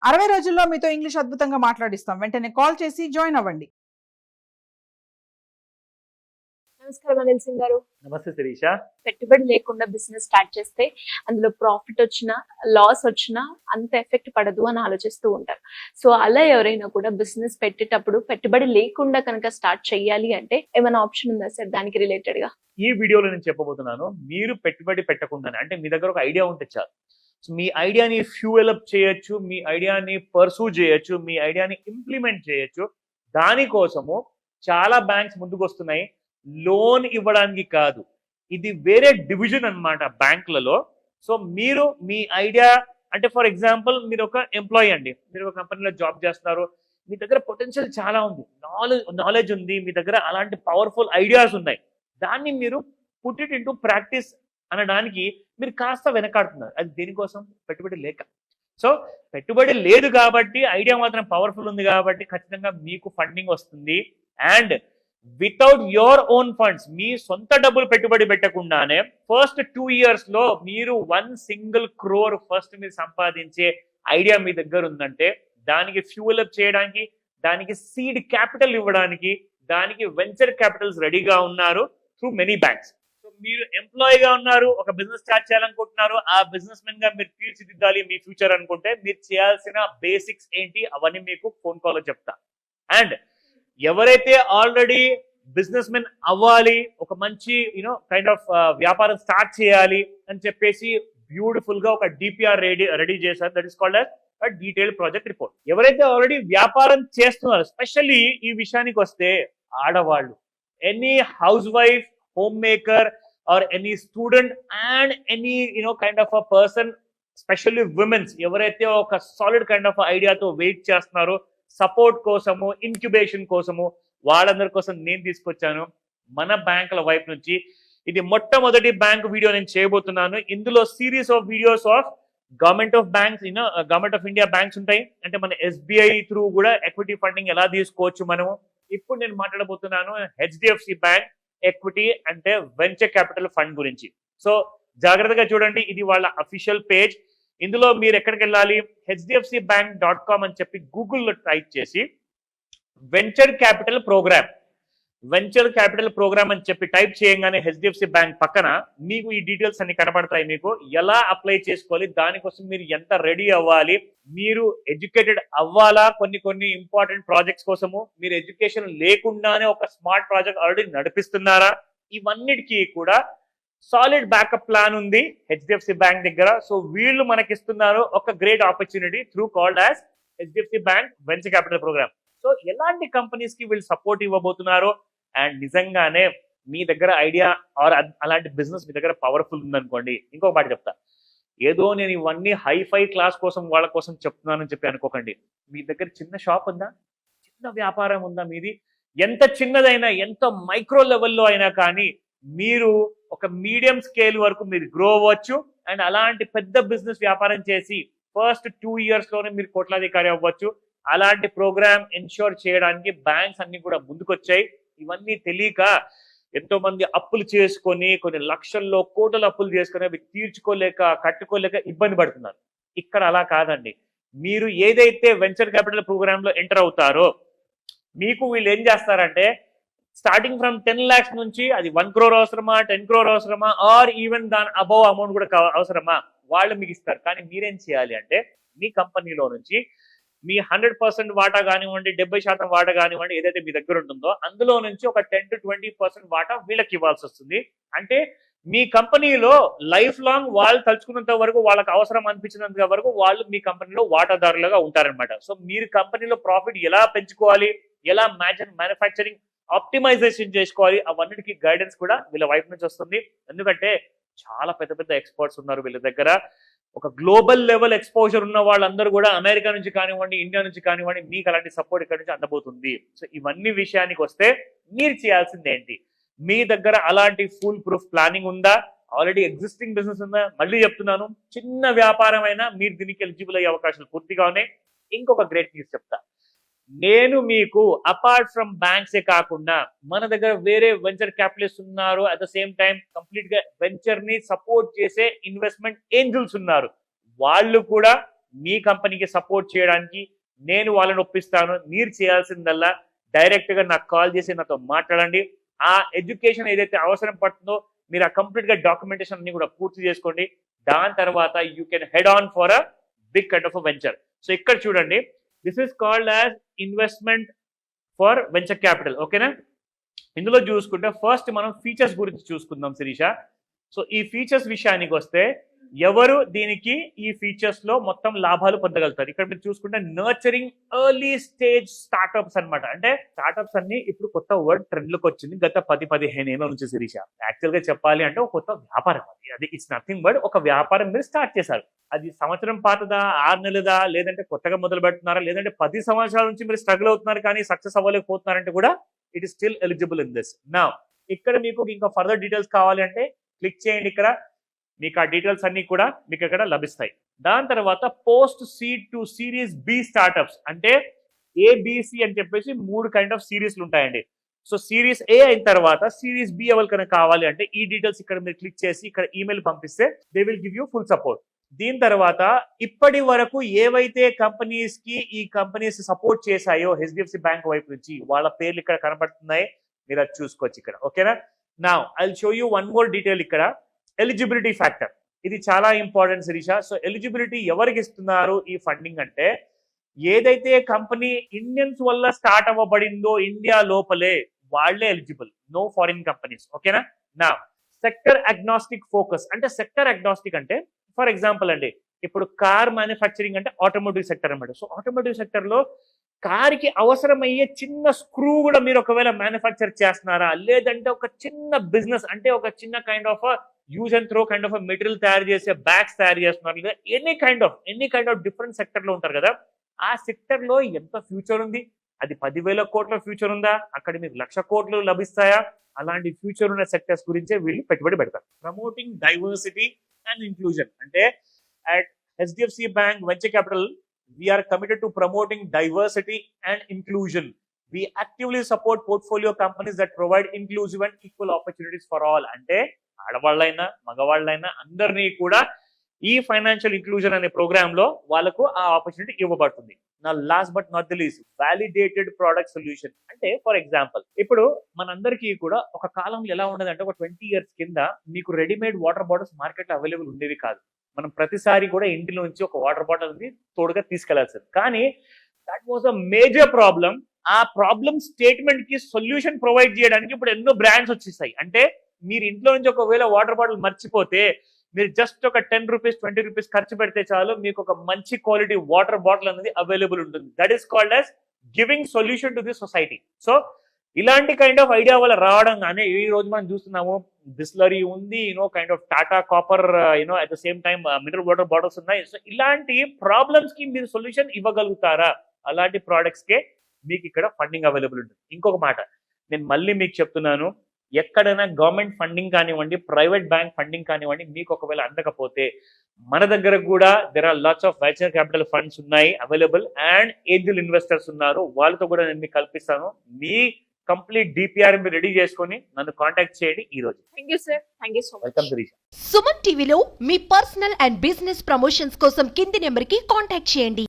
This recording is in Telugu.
60 రోజుల్లో మీతో ఇంగ్లీష్ అద్భుతంగా మాట్లాడిస్తాం. వెంటనే కాల్ చేసి జాయిన్ అవ్వండి. నమస్కారం అనిల్ సింగ్ గారు. నమస్తే శిరీష. పెట్టుబడి లేకుండా బిజినెస్ స్టార్ట్ చేస్తే అందులో ప్రాఫిట్ వచ్చినా లాస్ వచ్చినా అంత ఎఫెక్ట్ పడదు అని ఆలోచిస్తూ ఉంటారు. సో అలా ఎవరైనా కూడా బిజినెస్ పెట్టేటప్పుడు పెట్టుబడి లేకుండా కనుక స్టార్ట్ చేయాలి అంటే ఏమైనా ఆప్షన్ ఉందా సార్ దానికి రిలేటెడ్ గా? ఈ వీడియోలో నేను చెప్పబోతున్నాను, మీరు పెట్టుబడి పెట్టకుండానే, అంటే మీ దగ్గర ఒక ఐడియా ఉంటే చాలు. సో మీ ఐడియాని ఫ్యూయల్ అప్ చేయొచ్చు, మీ ఐడియాని పర్సూ చేయొచ్చు, మీ ఐడియాని ఇంప్లిమెంట్ చేయొచ్చు. దానికోసము చాలా బ్యాంక్స్ ముందుకు వస్తున్నాయి. లోన్ ఇవ్వడానికి కాదు, ఇది వేరే డివిజన్ అన్నమాట బ్యాంకులలో. సో మీరు మీ ఐడియా, అంటే ఫర్ ఎగ్జాంపుల్ మీరు ఒక ఎంప్లాయీ అండి, మీరు ఒక కంపెనీలో జాబ్ చేస్తున్నారు, మీ దగ్గర పొటెన్షియల్ చాలా ఉంది, నాలెడ్జ్ ఉంది, మీ దగ్గర అలాంటి పవర్ఫుల్ ఐడియాస్ ఉన్నాయి. దాన్ని మీరు పుట్ ఇట్ ఇంటూ ప్రాక్టీస్ అనడానికి మీరు కాస్త వెనకాడుతున్నారు. అది దేనికోసం? పెట్టుబడి లేక. సో పెట్టుబడి లేదు కాబట్టి, ఐడియా మాత్రం పవర్ఫుల్ ఉంది కాబట్టి ఖచ్చితంగా మీకు ఫండింగ్ వస్తుంది. And without your own funds, మీ సొంత డబ్బులు పెట్టుబడి పెట్టకుండానే ఫస్ట్ 2 years లో మీరు 1 crore ఫస్ట్ మీరు సంపాదించే ఐడియా మీ దగ్గర ఉందంటే, దానికి ఫ్యూయల్ అప్ చేయడానికి, దానికి సీడ్ క్యాపిటల్ ఇవ్వడానికి, దానికి వెంచర్ క్యాపిటల్స్ రెడీగా ఉన్నారు త్రూ మెనీ బ్యాంక్స్. సో మీరు ఎంప్లాయీగా ఉన్నారు, ఒక బిజినెస్ స్టార్ట్ చేయాలనుకుంటున్నారు, ఆ బిజినెస్ మెన్ గా మీరు తీర్చిదిద్దాలి మీ ఫ్యూచర్ అనుకుంటే మీరు చేయాల్సిన బేసిక్స్ ఏంటి అవన్నీ మీకు ఫోన్ కాల్లో చెప్తా. అండ్ ఎవరైతే ఆల్రెడీ బిజినెస్ మెన్ అవ్వాలి, ఒక మంచి కైండ్ ఆఫ్ వ్యాపారం స్టార్ట్ చేయాలి అని చెప్పేసి బ్యూటిఫుల్ గా ఒక డిపిఆర్ రెడీ చేశారు. That is called as detailed project report. ఎవరైతే ఆల్రెడీ వ్యాపారం చేస్తున్నారు, స్పెషల్లీ ఈ విషయానికి వస్తే ఆడవాళ్ళు, any house wife, home maker or any student and any kind of a person, specially women's, ఎవరైతే ఒక సాలిడ్ కైండ్ ఆఫ్ ఐడియాతో వెయిట్ చేస్తున్నారో సపోర్ట్ కోసము, ఇంక్యుబేషన్ కోసము, వాళ్ళందరి కోసం నేను తీసుకొచ్చాను మన బ్యాంకుల వైపు నుంచి. ఇది మొట్టమొదటి బ్యాంక్ వీడియో నేను చేయబోతున్నాను. ఇందులో series of videos of government of banks, government of India banks ఉంటాయి. అంటే మన ఎస్బీఐ త్రూ కూడా ఎక్విటీ ఫండింగ్ ఎలా తీసుకోవచ్చు మనము. ఇప్పుడు నేను మాట్లాడబోతున్నాను హెచ్డిఎఫ్సి బ్యాంక్ ఎక్విటీ అంటే వెంచర్ క్యాపిటల్ ఫండ్ గురించి. సో జాగ్రత్తగా చూడండి, ఇది వాళ్ళ అఫీషియల్ పేజ్. ఇందులో మీరు ఎక్కడికి వెళ్ళాలి? hdfcbank.com అని చెప్పి గూగుల్లో టైప్ చేసి వెంచర్ క్యాపిటల్ ప్రోగ్రామ్ అని చెప్పి టైప్ చేయగానే హెచ్డిఎఫ్సి బ్యాంక్ పక్కన మీకు ఈ డీటెయిల్స్ అన్ని కనబడతాయి. మీకు ఎలా అప్లై చేసుకోవాలి, దానికోసం మీరు ఎంత రెడీ అవ్వాలి, మీరు ఎడ్యుకేటెడ్ అవ్వాలా, కొన్ని ఇంపార్టెంట్ ప్రాజెక్ట్స్ కోసము మీరు ఎడ్యుకేషన్ లేకుండానే ఒక స్మార్ట్ ప్రాజెక్ట్ ఆల్రెడీ నడిపిస్తున్నారా, ఇవన్నిటికీ కూడా సాలిడ్ బ్యాకప్ ప్లాన్ ఉంది హెచ్డిఎఫ్సి బ్యాంక్ దగ్గర. సో వీళ్ళు మనకిస్తున్నారు ఒక great opportunity through called as HDFC bank venture capital programme. So ఎలాంటి కంపెనీస్ కి వీళ్ళు సపోర్ట్ ఇవ్వబోతున్నారు, అండ్ నిజంగానే మీ దగ్గర ఐడియా ఆర్ అలాంటి బిజినెస్ మీ దగ్గర పవర్ఫుల్ ఉందనుకోండి, ఇంకొక మాట చెప్తా, ఏదో నేను ఇవన్నీ హైఫై క్లాస్ కోసం వాళ్ళ కోసం చెప్తున్నానని చెప్పి అనుకోకండి. మీ దగ్గర చిన్న షాప్ ఉందా, చిన్న వ్యాపారం ఉందా, మీది ఎంత చిన్నదైనా, ఎంత మైక్రో లెవెల్లో అయినా కానీ మీరు ఒక మీడియం స్కేల్ వరకు మీరు గ్రో అవ్వచ్చు. అండ్ అలాంటి పెద్ద బిజినెస్ వ్యాపారం చేసి ఫస్ట్ 2 years లోనే మీరు కోట్లాధికారి అవ్వచ్చు. అలాంటి ప్రోగ్రామ్ ఎన్షూర్ చేయడానికి బ్యాంక్స్ అన్ని కూడా ముందుకొచ్చాయి. ఇవన్నీ తెలియక ఎంతో మంది అప్పులు చేసుకొని, కొన్ని లక్షల్లో కోట్ల అప్పులు చేసుకొని అవి కట్టుకోలేక ఇబ్బంది పడుతున్నారు. ఇక్కడ అలా కాదండి. మీరు ఏదైతే వెంచర్ క్యాపిటల్ ప్రోగ్రామ్ లో ఎంటర్ అవుతారో, మీకు వీళ్ళు ఏం చేస్తారంటే స్టార్టింగ్ ఫ్రమ్ 10 lakhs నుంచి, అది 1 crore అవసరమా, 10 crore అవసరమా, ఆర్ ఈవెన్ దాని అబౌవ్ అమౌంట్ కూడా అవసరమా, వాళ్ళు మీకు ఇస్తారు. కానీ మీరేం చేయాలి అంటే మీ కంపెనీలో నుంచి మీ 100% వాటా కానివ్వండి, 70% వాటా కానివ్వండి, ఏదైతే మీ దగ్గర ఉంటుందో అందులో నుంచి ఒక 10 to 20% వాటా వీళ్ళకి ఇవ్వాల్సి వస్తుంది. అంటే మీ కంపెనీలో లైఫ్ లాంగ్ వాళ్ళు తలుచుకున్నంత వరకు, వాళ్ళకి అవసరం అనిపించినంత వరకు వాళ్ళు మీ కంపెనీలో వాటాదారులుగా ఉంటారనమాట. సో మీరు కంపెనీలో ప్రాఫిట్ ఎలా పెంచుకోవాలి, ఎలా మ్యానుఫ్యాక్చరింగ్ ఆప్టిమైజేషన్ చేసుకోవాలి, అవన్నిటికీ గైడెన్స్ కూడా వీళ్ళ వైపు నుంచి వస్తుంది. ఎందుకంటే చాలా పెద్ద ఎక్స్పర్ట్స్ ఉన్నారు వీళ్ళ దగ్గర. ఒక గ్లోబల్ లెవెల్ ఎక్స్పోజర్ ఉన్న వాళ్ళందరూ కూడా అమెరికా నుంచి కానివ్వండి, ఇండియా నుంచి కానివ్వండి, మీకు అలాంటి సపోర్ట్ ఇక్కడ నుంచి అందబోతుంది. సో ఇవన్నీ విషయానికి వస్తే మీరు చేయాల్సింది ఏంటి? మీ దగ్గర అలాంటి ఫుల్ ప్రూఫ్ ప్లానింగ్ ఉందా? ఆల్రెడీ ఎగ్జిస్టింగ్ బిజినెస్ ఉందా? మళ్ళీ చెప్తున్నాను, చిన్న వ్యాపారం అయినా మీరు దీనికి ఎలిజిబుల్ అయ్యే అవకాశాలు పూర్తిగా ఉన్నాయి. ఇంకొక గ్రేట్ న్యూస్ చెప్తా, నేను మీకు అపార్ట్ ఫ్రమ్ బ్యాంక్స్ ఏ కాకుండా మన దగ్గర వేరే వెంచర్ క్యాపిటలిస్ట్ ఉన్నారు, at the same time complete గా వెంచర్ ని సపోర్ట్ చేసే ఇన్వెస్ట్మెంట్ ఏంజల్స్ ఉన్నారు. వాళ్ళు కూడా మీ కంపెనీకి సపోర్ట్ చేయడానికి నేను వాళ్ళని ఒప్పిస్తాను. మీరు చేయాల్సిందల్లా డైరెక్ట్ గా నాకు కాల్ చేసి నాతో మాట్లాడండి. ఆ ఎడ్యుకేషన్ ఏదైతే అవసరం పడుతుందో మీరు ఆ కంప్లీట్ గా డాక్యుమెంటేషన్ అన్ని కూడా పూర్తి చేసుకోండి. దాని తర్వాత you can head on for a big kind of a venture. So ఇక్కడ చూడండి, this is called as investment for venture capital. ఓకేనా? ఇందులో చూసుకుంటే ఫస్ట్ మనం ఫీచర్స్ గురించి చూసుకుందాం శిరీష. సో ఈ ఫీచర్స్ విషయానికి వస్తే ఎవరు దీనికి ఈ ఫీచర్స్ లో మొత్తం లాభాలు పొందగలుగుతారు? ఇక్కడ మీరు చూసుకుంటే నర్చరింగ్ ఎర్లీ స్టేజ్ స్టార్ట్అప్స్ అన్నమాట. అంటే స్టార్ట్అప్స్ అన్ని ఇప్పుడు కొత్త వర్డ్ ట్రెండ్ లోకి వచ్చింది గత 10-15 ఏళ్ళ నుంచి శిరీష. యాక్చువల్ గా చెప్పాలి అంటే ఒక కొత్త వ్యాపారం అది ఇట్స్ నథింగ్ బట్ ఒక వ్యాపారం మీరు స్టార్ట్ చేశారు. అది సంవత్సరం పాతదా, 6 నెలదా, లేదంటే కొత్తగా మొదలు పెడుతున్నారా, లేదంటే 10 సంవత్సరాల నుంచి మీరు స్ట్రగుల్ అవుతున్నారు కానీ సక్సెస్ అవ్వలేకపోతున్నారంటే కూడా it is still eligible in this. నా ఇక్కడ మీకు ఇంకా ఫర్దర్ డీటెయిల్స్ కావాలి అంటే క్లిక్ చేయండి. ఇక్కడ మీకు ఆ డీటెయిల్స్ అన్ని కూడా మీకు ఇక్కడ లభిస్తాయి. దాని తర్వాత post seed to series B startups అంటే ఏబిసి అని చెప్పేసి 3 కైండ్ ఆఫ్ సిరీస్లు ఉంటాయండి. సో సిరీస్ ఏ అయిన తర్వాత సిరీస్ బి ఎవరికైనా కావాలి అంటే ఈ డీటెయిల్స్ ఇక్కడ మీరు క్లిక్ చేసి ఇక్కడ ఈమెయిల్ పంపిస్తే they will give you full support. దీని తర్వాత ఇప్పటి వరకు ఏవైతే కంపెనీస్ కి ఈ కంపెనీస్ సపోర్ట్ చేశాయో హెచ్డిఎఫ్సి బ్యాంక్ వైపు నుంచి వాళ్ళ పేర్లు ఇక్కడ కనబడుతున్నాయి. మీరు అది చూసుకోవచ్చు ఇక్కడ. ఓకేనా? Now I will show you one more detail. ఇక్కడ ఎలిజిబిలిటీ ఫ్యాక్టర్, ఇది చాలా ఇంపార్టెంట్ శిరీష. సో ఎలిజిబిలిటీ ఎవరికి ఇస్తున్నారు ఈ ఫండింగ్ అంటే ఏదైతే కంపెనీ ఇండియన్స్ వల్ల స్టార్ట్ అవ్వబడిందో ఇండియా లోపలే వాళ్లే ఎలిజిబుల్, నో ఫారిన్ కంపెనీస్. ఓకేనా? నా సెక్టర్ అగ్నాస్టిక్ ఫోకస్ అంటే సెక్టర్ అగ్నాస్టిక్ అంటే ఫర్ ఎగ్జాంపుల్ అండి, ఇప్పుడు కార్ మ్యానుఫ్యాక్చరింగ్ అంటే ఆటోమోటివ్ సెక్టర్ అన్నమాట. సో ఆటోమోటివ్ సెక్టర్ లో కార్కి అవసరమయ్యే చిన్న స్క్రూ కూడా మీరు ఒకవేళ మ్యానుఫ్యాక్చర్ చేస్తున్నారా, లేదంటే ఒక చిన్న బిజినెస్ అంటే ఒక చిన్న kind of use and throw kind of material తయారు చేసే బ్యాగ్స్ తయారు చేస్తున్నారు, లేదా any kind of different sector లో ఉంటారు కదా. ఆ సెక్టర్ లో ఎంత ఫ్యూచర్ ఉంది? అది 10,000 కోట్ల ఫ్యూచర్ ఉందా? అక్కడ మీకు 1,00,000 కోట్లు లభిస్తాయా? అలాంటి ఫ్యూచర్ ఉన్న సెక్టర్స్ గురించే వీళ్ళు పెట్టుబడి పెడతారు. ప్రమోటింగ్ డైవర్సిటీ అండ్ ఇంక్లూజన్ అంటే at HDFC Bank Venture Capital, we are committed to promoting diversity and inclusion. We actively support portfolio companies that provide inclusive and equal opportunities for all. అంటే ఆడవాళ్ళైనా మగవాళ్ళైనా అందరినీ కూడా ఈ ఫైనాన్షియల్ ఇంక్లూజన్ అనే ప్రోగ్రామ్ లో వాళ్ళకు ఆ ఆపర్చునిటీ ఇవ్వబడుతుంది. నా last but not the least validated product solution అంటే ఫర్ ఎగ్జాంపుల్ ఇప్పుడు మనందరికీ కూడా ఒక కాలంలో ఎలా ఉండదు అంటే ఒక 20 years కింద మీకు రెడీమేడ్ వాటర్ బాటిల్స్ మార్కెట్ లో అవైలబుల్ ఉండేవి కాదు. మనం ప్రతిసారి కూడా ఇంటిలో నుంచి ఒక వాటర్ బాటిల్ తోడుగా తీసుకెళ్లాల్సింది. కానీ that was a major problem. ఆ ప్రాబ్లం స్టేట్మెంట్ కి సొల్యూషన్ ప్రొవైడ్ చేయడానికి ఇప్పుడు ఎన్నో బ్రాండ్స్ వచ్చేసాయి. అంటే మీరు ఇంట్లో నుంచి ఒకవేళ వాటర్ బాటిల్ మర్చిపోతే మీరు జస్ట్ ఒక 10 రూపీస్ 20 రూపీస్ ఖర్చు పెడితే చాలు, మీకు ఒక మంచి క్వాలిటీ వాటర్ బాటిల్ అనేది అవైలబుల్ ఉంటుంది. That is called as giving solution to the society. So ఇలాంటి కైండ్ ఆఫ్ ఐడియా వల్ల రావడంగానే ఈ రోజు మనం చూస్తున్నాము బిస్లరీ ఉంది, kind of Tata copper, at the same time mineral water bottles ఉన్నాయి. సో ఇలాంటి ప్రాబ్లమ్స్ కి మీరు సొల్యూషన్ ఇవ్వగలుగుతారా? అలాంటి ప్రోడక్ట్స్ కే మీకు ఇక్కడ ఫండింగ్ అవైలబుల్ ఉంటుంది. ఇంకొక మాట నేను మళ్ళీ మీకు చెప్తున్నాను, ఎక్కడైనా గవర్నమెంట్ ఫండింగ్ కానివ్వండి, ప్రైవేట్ బ్యాంక్ ఫండింగ్ కానివ్వండి, మీకు ఒకవేళ అందకపోతే మన దగ్గర కూడా there are lots of venture capital funds ఉన్నాయి అవైలబుల్ అండ్ ఏంజల్ ఇన్వెస్టర్స్ ఉన్నారు. వాళ్ళతో కూడా నేను మీకు కల్పిస్తాను. మీ కంప్లీట్ డిపిఆర్ మీరు రెడీ చేసుకొని నన్ను కాంటాక్ట్ చేయండి ఈ రోజు. Thank you sir. Thank you so much. Welcome Shirisha. Suman టీవీలో మీ పర్సనల్ అండ్ బిజినెస్ ప్రమోషన్స్ కోసం కింది నెంబర్ కి కాంటాక్ట్ చేయండి.